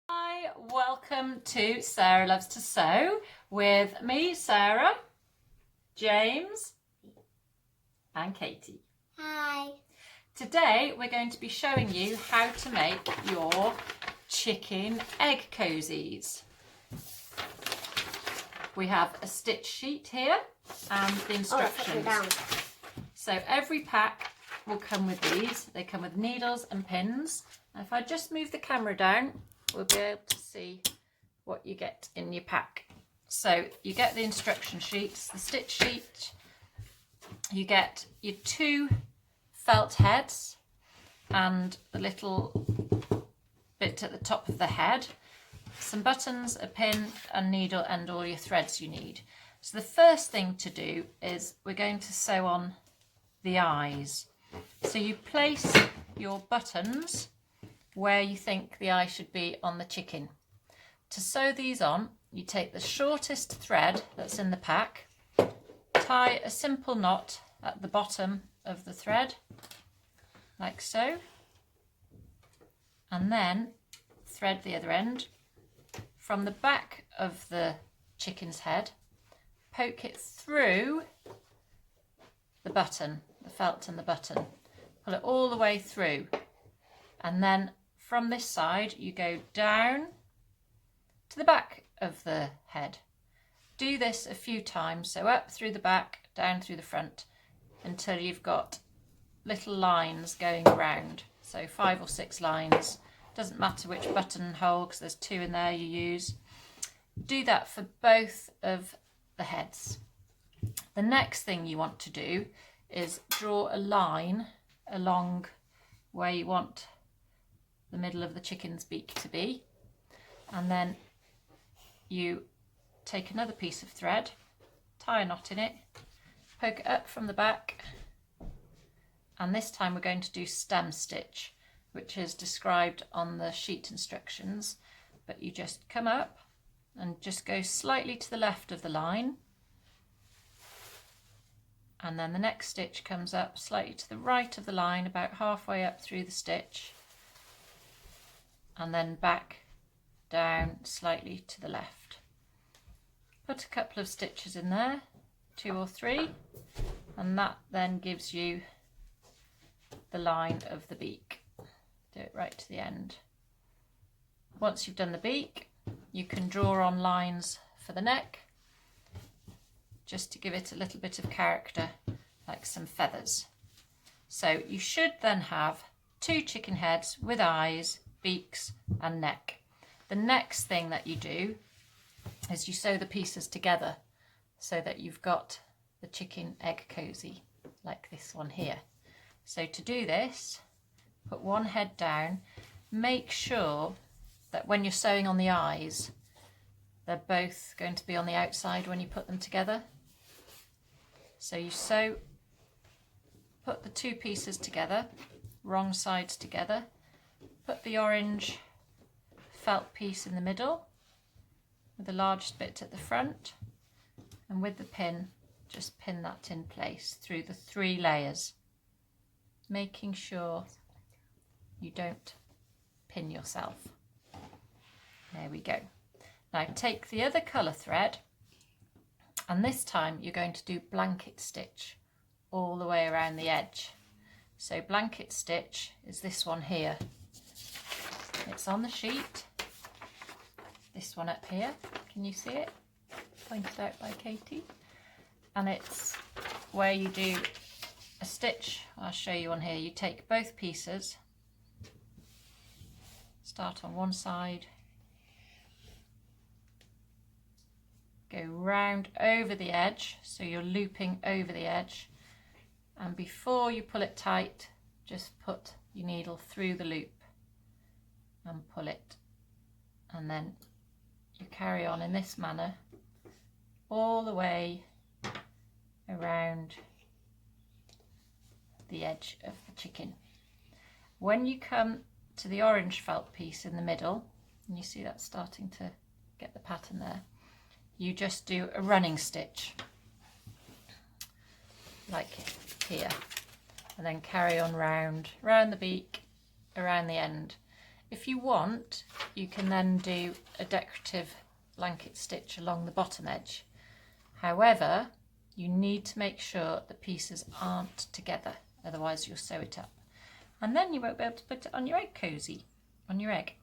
Hi, welcome to Sarah Loves to Sew with me, Sarah, James and Katie. Hi. Today we're going to be showing you how to make your chicken egg cozies. We have a stitch sheet here and the instructions. So every pack will come with these. They come with needles and pins. And if I just move the camera down, we'll be able to see what you get in your pack. So you get the instruction sheets, the stitch sheet, you get your 2 felt heads and the little bit at the top of the head, some buttons, a pin, a needle and all your threads you need. So the first thing to do is we're going to sew on the eyes. So you place your buttons where you think the eye should be on the chicken. To sew these on, you take the shortest thread that's in the pack, tie a simple knot at the bottom of the thread, like so, and then thread the other end. From the back of the chicken's head, poke it through the button, the felt and the button, pull it all the way through, and then from this side you go down to the back of the head. Do this a few times, so up through the back, down through the front, until you've got little lines going around. So 5 or 6 lines, doesn't matter which buttonhole because there's 2 in there you use. Do that for both of the heads. The next thing you want to do is draw a line along where you want the middle of the chicken's beak to be, and then you take another piece of thread, tie a knot in it, poke it up from the back, and this time we're going to do stem stitch, which is described on the sheet instructions, but you just come up and just go slightly to the left of the line, and then the next stitch comes up slightly to the right of the line, about halfway up through the stitch, and then back down slightly to the left. Put a couple of stitches in there, 2 or 3, and that then gives you the line of the beak. Do it right to the end. Once you've done the beak, you can draw on lines for the neck, just to give it a little bit of character, like some feathers. So you should then have 2 chicken heads with eyes, beaks and neck. The next thing that you do is you sew the pieces together so that you've got the chicken egg cozy, like this one here. So to do this, put one head down, make sure that when you're sewing on the eyes, they're both going to be on the outside when you put them together. So you sew, put the 2 pieces together, wrong sides together, put the orange felt piece in the middle with the largest bit at the front, and with the pin just pin that in place through the 3 layers, making sure you don't pin yourself. There we go. Now take the other colour thread, and this time you're going to do blanket stitch all the way around the edge. So blanket stitch is this one here. It's on the sheet, this one up here, can you see it? Pointed out by Katie. And it's where you do a stitch, I'll show you on here. You take both pieces, start on one side, go round over the edge, so you're looping over the edge, and before you pull it tight, just put your needle through the loop and pull it, and then you carry on in this manner all the way around the edge of the chicken. When you come to the orange felt piece in the middle, and you see that starting to get the pattern there, you just do a running stitch like here, and then carry on round the beak, around the end. If you want, you can then do a decorative blanket stitch along the bottom edge. However, you need to make sure the pieces aren't together, otherwise you'll sew it up. And then you won't be able to put it on your egg cozy, on your egg.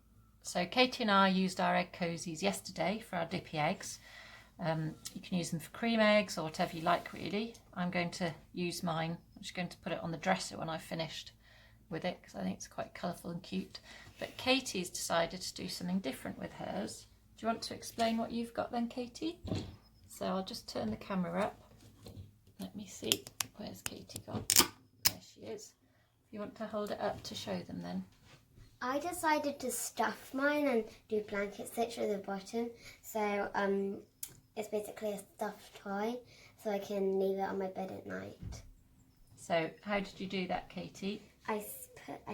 So Katie and I used our egg cozies yesterday for our dippy eggs. You can use them for cream eggs or whatever you like really. I'm going to use mine. I'm just going to put it on the dresser when I've finished with it because I think it's quite colourful and cute. But Katie's decided to do something different with hers. Do you want to explain what you've got then, Katie? So I'll just turn the camera up. Let me see. Where's Katie gone? There she is. You want to hold it up to show them then? I decided to stuff mine and do blanket stitch at the bottom. So it's basically a stuffed toy, so I can leave it on my bed at night. So how did you do that, Katie? I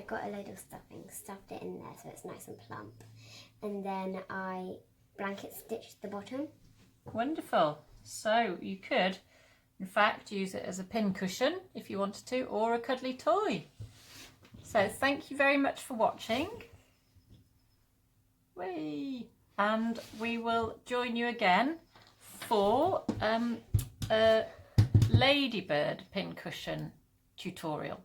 got a load of stuffing, stuffed it in there so it's nice and plump, and then I blanket stitched the bottom. Wonderful. So you could, in fact, use it as a pin cushion if you wanted to, or a cuddly toy. So thank you very much for watching. Whee! And we will join you again for a ladybird pincushion tutorial.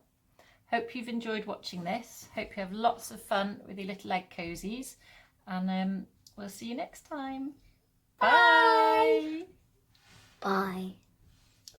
Hope you've enjoyed watching this. Hope you have lots of fun with your little egg cozies, and we'll see you next time. Bye! Bye.